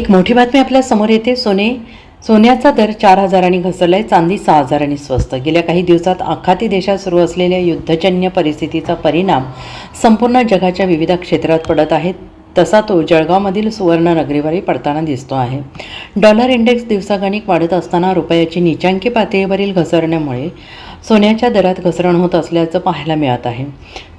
एक मोठी बातमी आपल्या समोर येते. सोन्याचा दर 4,000 घसरलाय. चांदी 6,000 स्वस्त. गेल्या काही दिवसात आखाती देशात सुरू असलेल्या युद्धजन्य परिस्थितीचा परिणाम संपूर्ण जगाच्या विविध क्षेत्रात पडत आहे. तसा तो जळगावमधील सुवर्णनगरीवरही पडताना दिसतो आहे. डॉलर इंडेक्स दिवसागणिक वाढत असताना रुपयाची नीचांकी पातळीवरील घसरण्यामुळे सोन्याच्या दरात घसरण होत असल्याचं पाहायला मिळत आहे.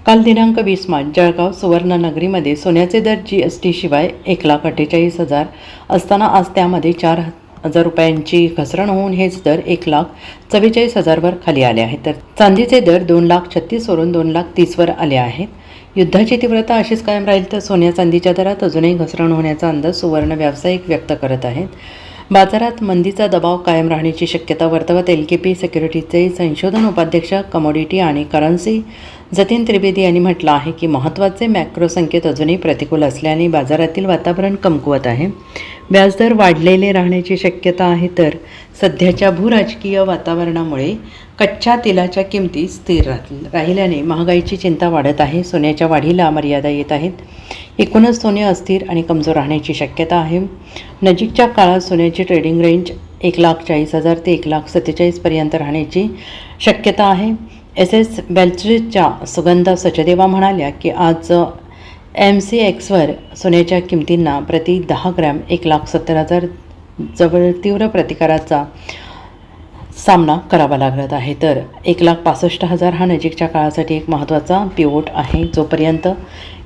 काल दिनांक 20 मार्च जळगाव सुवर्णनगरीमध्ये सोन्याचे दर GST शिवाय 1,48,000 असताना आज त्यामध्ये 4,000 रुपयांची घसरण होऊन हेच दर 1,44,000 वर खाली आले आहेत. तर चांदीचे दर 2,36,000 वरून 2,30,000 वर आले आहेत. युद्धाची तीव्रता अशीच कायम राहील तर सोन्या चांदीच्या दरात अजूनही घसरण होण्याचा अंदाज सुवर्ण व्यावसायिक व्यक्त करत आहेत. बाजारात मंदीचा दबाव कायम राहण्याची शक्यता वर्तवत LKP सिक्युरिटीजचे संशोधन उपाध्यक्ष कमोडिटी आणि करन्सी जतीन त्रिवेदी यांनी म्हटलं आहे की महत्त्वाचे मॅक्रो संकेत अजूनही प्रतिकूल असल्याने बाजारातील वातावरण कमकुवत आहे. व्याजदर वाढलेले राहण्याची शक्यता आहे. तर सध्याच्या भूराजकीय वातावरणामुळे कच्च्या तेलाच्या किमती स्थिर राहिल्याने महागाईची चिंता वाढत आहे. सोन्याच्या वाढीला मर्यादा येत आहेत. एकूणच सोने अस्थिर आणि कमजोर राहण्याची शक्यता आहे. नजीकच्या काळात सोन्याची ट्रेडिंग रेंज 1,40,000 ते 1,47,000 पर्यंत राहण्याची शक्यता आहे. SS बेल्ट्रीजच्या सुगंधा सचदेवा म्हणाल्या की आज MCXवर सोन्याच्या किमतींना प्रति 10 ग्रॅम 1,70,000 जवळ तीव्र प्रतिकाराचा सामना करावा लागत आहे. तर 1,65,000 हा नजीकच्या काळासाठी एक महत्त्वाचा पिवोट आहे. जोपर्यंत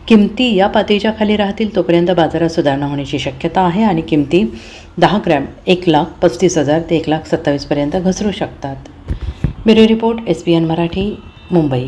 किमती या पातळीच्या खाली राहतील तोपर्यंत बाजारात सुधारणा होण्याची शक्यता आहे आणि किमती 10 ग्रॅम 1,35,000 ते 1,27,000 पर्यंत घसरू शकतात. Bureau report SBN Marathi, Mumbai.